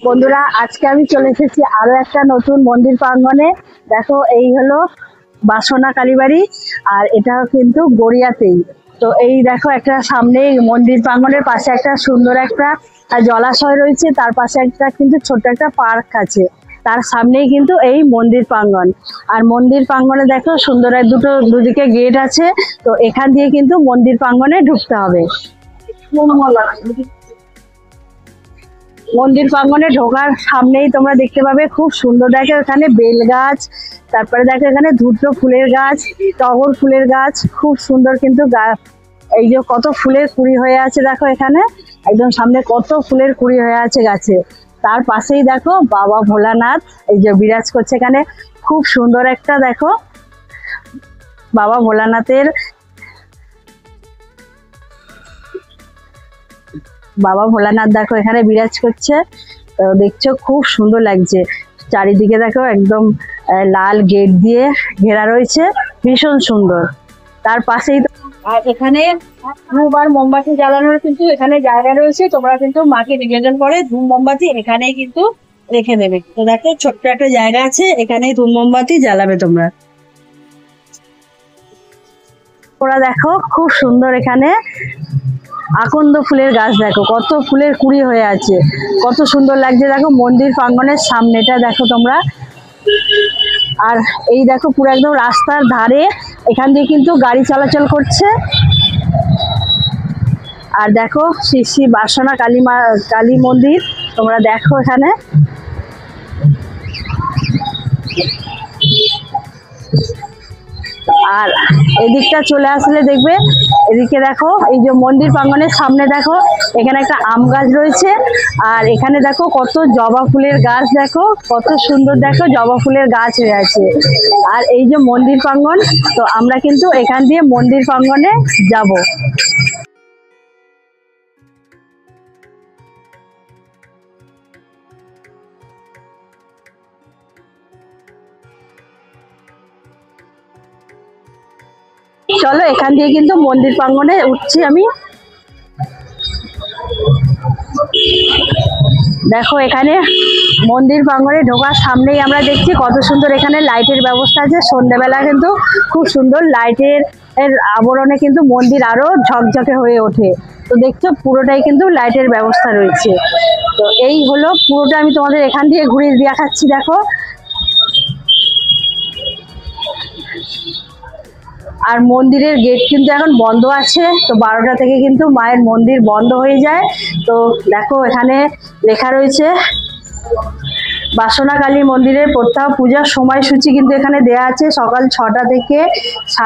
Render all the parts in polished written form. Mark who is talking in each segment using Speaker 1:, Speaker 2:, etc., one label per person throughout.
Speaker 1: বন্ধুরা, আজকে আমি চলে এসেছি আরো একটা নতুন মন্দির প্রাঙ্গণে। দেখো, এই হলো বাসনা কালীবাড়ি, আর এটা কিন্তু গড়িয়াতেই। তো এই দেখো, একটা সামনে মন্দির প্রাঙ্গণের পাশে একটা সুন্দর একটা জলাশয় রয়েছে, তার পাশে একটা কিন্তু ছোট্ট একটা পার্ক আছে। তার সামনেই কিন্তু এই মন্দির প্রাঙ্গণ। আর মন্দির প্রাঙ্গণে দেখো সুন্দর দুদিকে গেট আছে। তো এখান দিয়ে কিন্তু মন্দির প্রাঙ্গণে ঢুকতে হবে। মন্দির প্রাঙ্গণে ঢোকার সামনেই তোমরা দেখতে পাবে খুব সুন্দর, দেখো এখানে বেল গাছ, তারপরে দেখো এখানে ধূর্ত ফুলের গাছ, টগর ফুলের গাছ, খুব সুন্দর কিন্তু এই যে কত ফুলের কুড়ি হয়ে আছে, দেখো এখানে একদম সামনে কত ফুলের কুড়ি হয়ে আছে গাছে। তার পাশেই দেখো বাবা ভোলানাথ এই যে বিরাজ করছে এখানে, খুব সুন্দর একটা দেখো বাবা ভোলানাথের দেখো এখানে বিরাজ করছে। তো দেখছো খুব সুন্দর লাগছে, চারিদিকে দেখো একদম লাল গেট দিয়ে ঘেরা রয়েছে, ভীষণ সুন্দর। তার পাশেই আর এখানে ধূপ আর মোমবাতি জ্বালানোর কিন্তু এখানে জায়গা রয়েছে, তোমরা কিন্তু মাকে নিবেদন করে ধূপ মোমবাতি এখানেই কিন্তু রেখে দেবে। তো দেখো ছোট্ট একটা জায়গা আছে, এখানেই ধূপ মোমবাতি জ্বালাবে তোমরা। ওরা দেখো খুব সুন্দর এখানে আকন্দ ফুলের গাছ, দেখো কত ফুলের কুড়ি হয়ে আছে, কত সুন্দর লাগছে। দেখো মন্দির প্রাঙ্গণের সামনেটা দেখো তোমরা। আর এই দেখো পুরো একদম রাস্তার ধারে, এখান দিয়ে কিন্তু গাড়ি চলাচল করছে। আর দেখো শ্রী শ্রী বাসনা কালী মন্দির, তোমরা দেখো এখানে। আর এদিকটা চলে আসলে দেখবে, এদিকে দেখো এই যে মন্দির প্রাঙ্গণের সামনে দেখো এখানে একটা আম গাছ রয়েছে। আর এখানে দেখো কত জবা ফুলের গাছ, দেখো কত সুন্দর, দেখো জবা ফুলের গাছ হয়ে আছে। আর এই যে মন্দির প্রাঙ্গণ, তো আমরা কিন্তু এখান দিয়ে মন্দির প্রাঙ্গণে যাব। চলো এখান দিয়ে কিন্তু মন্দির প্রাঙ্গণে উঠছি আমি। দেখো এখানে মন্দির প্রাঙ্গণে ঢোকার সামনেই আমরা দেখছি কত সুন্দর এখানে লাইটের ব্যবস্থা আছে। সন্ধ্যেবেলা কিন্তু খুব সুন্দর লাইটের আবরণে কিন্তু মন্দির আরো ঝকঝকে হয়ে ওঠে। তো দেখছো পুরোটাই কিন্তু লাইটের ব্যবস্থা রয়েছে। তো এই হলো পুরোটা, আমি তোমাদের এখান দিয়ে ঘুরিয়ে দেখাচ্ছি। দেখো, আর মন্দিরের গেট কিন্তু এখন বন্ধ আছে, তো 12টা থেকে কিন্তু মায়ের মন্দির বন্ধ হয়ে যায়। তো দেখো এখানে লেখা রয়েছে বাসনা কালী মন্দিরের প্রত্যহ পূজার সময়সূচি কিন্তু এখানে দেয়া আছে। সকাল 6টা থেকে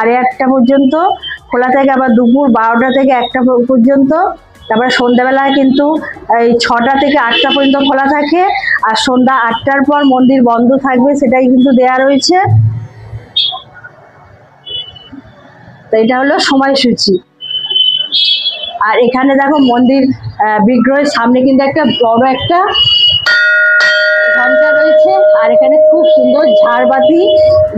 Speaker 1: 8:30 পর্যন্ত খোলা থাকে, আবার দুপুর 12টা থেকে 1টা পর্যন্ত। তারপরে সন্ধ্যাবেলায় কিন্তু এই 6টা থেকে 8টা পর্যন্ত খোলা থাকে, আর সন্ধ্যা 8টার পর মন্দির বন্ধ থাকবে, সেটাই কিন্তু দেয়া রয়েছে। তো এটা হলো সময়সূচি। আর এখানে দেখো মন্দির বিগ্রহের সামনে কিন্তু একটা বড় একটা ঘন্টা রয়েছে, আর এখানে খুব সুন্দর ঝাড়বাতি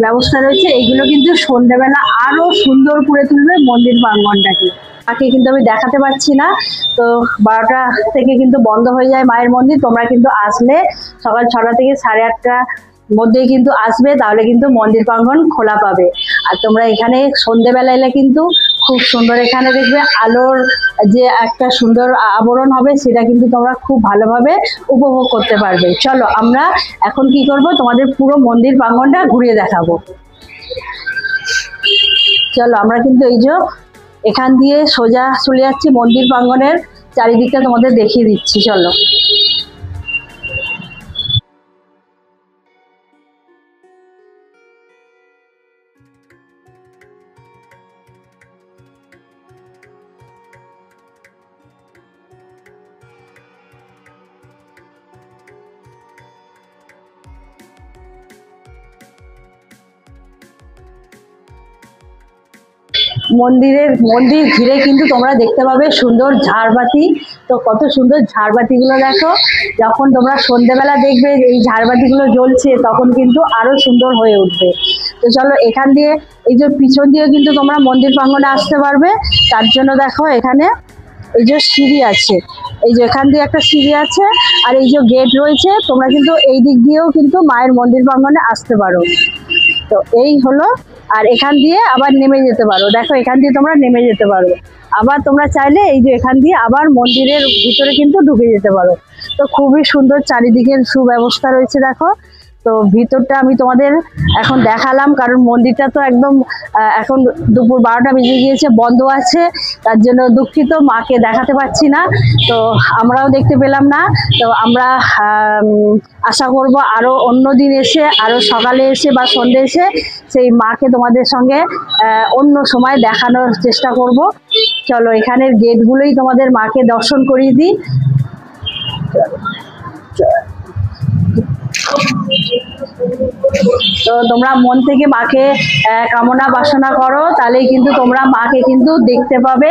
Speaker 1: ব্যবস্থা রয়েছে। এগুলো কিন্তু সন্ধ্যাবেলা আরো সুন্দর করে তুলবে মন্দির প্রাঙ্গণটাকে। তাকে কিন্তু আমি দেখাতে পাচ্ছি না। তো 12টা থেকে কিন্তু বন্ধ হয়ে যায় মায়ের মন্দির। তোমরা কিন্তু আসলে সকাল 6টা থেকে 8:30 মধ্যেই কিন্তু আসবে, তাহলে কিন্তু মন্দির প্রাঙ্গণ খোলা পাবে। আর তোমরা এখানে সন্ধ্যেবেলা এলে কিন্তু খুব সুন্দর এখানে দেখবে আলোর যে একটা সুন্দর আবরণ হবে, সেটা কিন্তু তোমরা খুব ভালোভাবে উপভোগ করতে পারবে। চলো আমরা এখন কি করব, তোমাদের পুরো মন্দির প্রাঙ্গণটা ঘুরিয়ে দেখাবো। চলো আমরা কিন্তু এই যে এখান দিয়ে সোজা চলে যাচ্ছি মন্দির প্রাঙ্গণের চারিদিকটা তোমাদের দেখিয়ে দিচ্ছি। চলো। মন্দির ঘিরে কিন্তু তোমরা দেখতে পাবে সুন্দর ঝাড়বাতি। তো কত সুন্দর ঝাড়বাতিগুলো দেখো, যখন তোমরা সন্ধ্যেবেলা দেখবে এই ঝাড়বাতিগুলো জ্বলছে, তখন কিন্তু আরো সুন্দর হয়ে উঠবে। তো চলো এখান দিয়ে এই যে পিছন দিয়ে কিন্তু তোমরা মন্দির প্রাঙ্গণে আসতে পারবে। তার জন্য দেখো এখানে এই যে সিঁড়ি আছে, এই যে এখান দিয়ে একটা সিঁড়ি আছে, আর এই যে গেট রয়েছে, তোমরা কিন্তু এই দিক দিয়েও কিন্তু মায়ের মন্দির প্রাঙ্গণে আসতে পারো। তো এই হলো, আর এখান দিয়ে আবার নেমে যেতে পারো, দেখো এখান দিয়ে তোমরা নেমে যেতে পারো। আবার তোমরা চাইলে এই যে এখান দিয়ে আবার মন্দিরের ভিতরে কিন্তু ঢুকে যেতে পারো। তো খুবই সুন্দর চারিদিকের সুব্যবস্থা রয়েছে দেখো। তো ভিতরটা আমি তোমাদের এখন দেখালাম, কারণ মন্দিরটা তো একদম এখন দুপুর 12টা বেজে গিয়েছে, বন্ধ আছে, তার জন্য দুঃখিত, মাকে দেখাতে পারছি না। তো আমরাও দেখতে পেলাম না। তো আমরা আশা করব আরো অন্য দিন এসে, আরো সকালে এসে বা সন্ধ্যে এসে সেই মাকে তোমাদের সঙ্গে অন্য সময় দেখানোর চেষ্টা করব। চলো এখানের গেটগুলোই তোমাদের মাকে দর্শন করিয়ে দিই। তো তোমরা মন থেকে মাকে কামনা বাসনা করো, তাহলেই কিন্তু তোমরা মাকে কিন্তু দেখতে পাবে।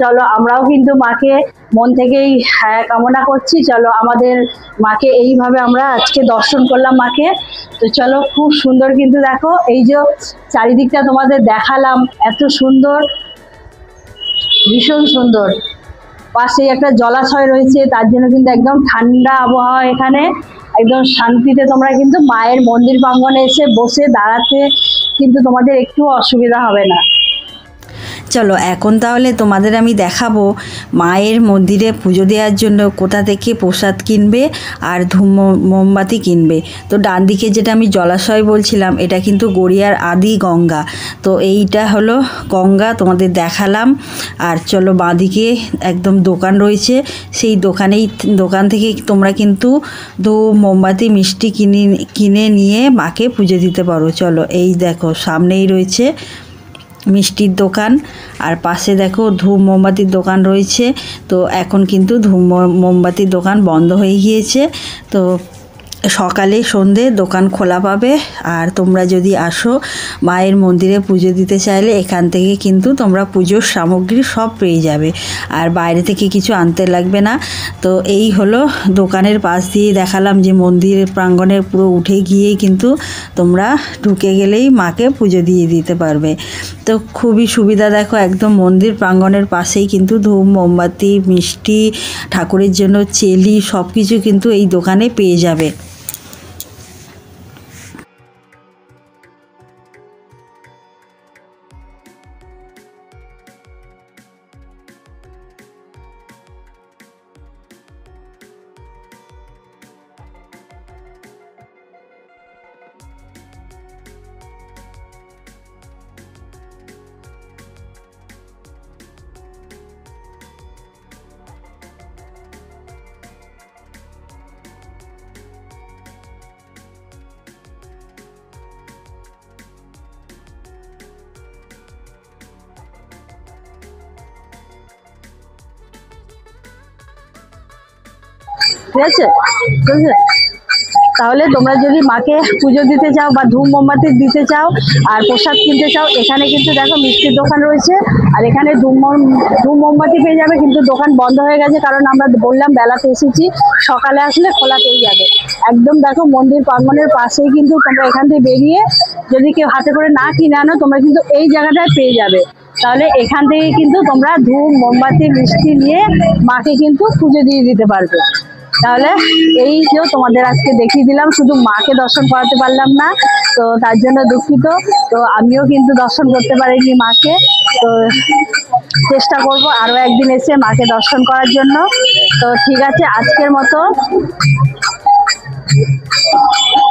Speaker 1: চলো আমরাও কিন্তু মাকে মন থেকেই কামনা করছি। চলো আমাদের মাকে এইভাবে আমরা আজকে দর্শন করলাম মাকে। তো চলো, খুব সুন্দর কিন্তু দেখো, এই যে চারিদিকটা তোমাদের দেখালাম, এত সুন্দর, ভীষণ সুন্দর। পাশে একটা জলাশয় রয়েছে, তার জন্য কিন্তু একদম ঠান্ডা আবহাওয়া, এখানে একদম শান্তিতে তোমরা কিন্তু মায়ের মন্দির প্রাঙ্গণে এসে বসে দাঁড়াতে কিন্তু তোমাদের একটু অসুবিধা হবে না।
Speaker 2: চলো এখন তাহলে তোমাদের আমি দেখাবো মায়ের মন্দিরে পুজো দেওয়ার জন্য কোথা থেকে প্রসাদ কিনবে আর ধূপ মোমবাতি কিনবে। তো ডান দিকে যেটা আমি জলাশয় বলছিলাম, এটা কিন্তু গড়িয়ার আদি গঙ্গা। তো এইটা হলো গঙ্গা, তোমাদের দেখালাম। আর চলো বাঁদিকে একদম দোকান রয়েছে, সেই দোকান থেকে তোমরা কিন্তু ধূপ মোমবাতি মিষ্টি কিনে নিয়ে মাকে পুজো দিতে পারো। চলো এই দেখো সামনেই রয়েছে মিষ্টির দোকান, আর পাশে দেখো ধূপ মোমবাতির দোকান রয়েছে। তো এখন কিন্তু ধূপ মোমবাতির দোকান বন্ধ হয়ে গিয়েছে। তো সকালে সন্ধে দোকান খোলা পাবে। আর তোমরা যদি আসো মায়ের মন্দিরে পুজো দিতে চাইলে এখান থেকে কিন্তু তোমরা পুজোর সামগ্রী সব পেয়ে যাবে, আর বাইরে থেকে কিছু আনতে লাগবে না। তো এই হলো দোকানের পাশ দিয়ে দেখালাম যে মন্দিরের প্রাঙ্গণের পুরো উঠে গিয়েই কিন্তু তোমরা ঢুকে গেলেই মাকে পুজো দিয়ে দিতে পারবে। তো খুবই সুবিধা, দেখো একদম মন্দির প্রাঙ্গণের পাশেই কিন্তু ধূপ মোমবাতি মিষ্টি ঠাকুরের জন্য চেলি সব কিছু কিন্তু এই দোকানে পেয়ে যাবে।
Speaker 1: ঠিক আছে, বুঝলে? তাহলে তোমরা যদি মাকে পুজো দিতে চাও বা ধূপ মোমবাতি দিতে চাও আর প্রসাদ কিনতে চাও, এখানে কিন্তু দেখো মিষ্টির দোকান রয়েছে, আর এখানে ধূপ মোমবাতি পেয়ে যাবে। কিন্তু দোকান বন্ধ হয়ে গেছে, কারণ আমরা বললাম বেলাতে এসেছি, সকালে আসলে খোলা পেয়ে যাবে। একদম দেখো মন্দির প্রাঙ্গণের পাশেই কিন্তু তোমরা এখান থেকে বেরিয়ে যদি কেউ হাতে করে না কিনে আনো, তোমরা কিন্তু এই জায়গাটায় পেয়ে যাবে। তাহলে এখান থেকে কিন্তু তোমরা ধূপ মোমবাতি মিষ্টি নিয়ে মাকে কিন্তু পুজো দিয়ে দিতে পারবে। তাহলে এই যে তোমাদের আজকে দেখিয়ে দিলাম, শুধু মাকে দর্শন করাতে পারলাম না, তো তার জন্য দুঃখিত। তো আমিও কিন্তু দর্শন করতে পারিনি মাকে, তো চেষ্টা করব আরো একদিন এসে মাকে দর্শন করার জন্য। তো ঠিক আছে, আজকের মতো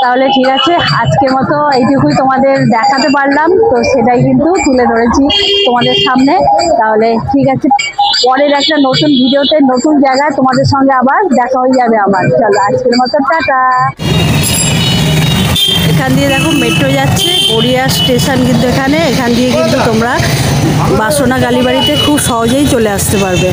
Speaker 1: তাহলে ঠিক আছে, আজকের মতো এইটুকুই তোমাদের দেখাতে পারলাম, তো সেটাই কিন্তু তুলে ধরেছি তোমাদের সামনে। তাহলে ঠিক আছে, পরের একটা নতুন ভিডিওতে নতুন জায়গায় তোমাদের সঙ্গে আবার দেখা হয়ে যাবে আমার। চলো আজকের মতো টাটা। এখান দিয়ে দেখো মেট্রো যাচ্ছে, গড়িয়া স্টেশন কিন্তু এখান দিয়ে কিন্তু তোমরা বাসনা কালীবাড়িতে খুব সহজেই চলে আসতে পারবে।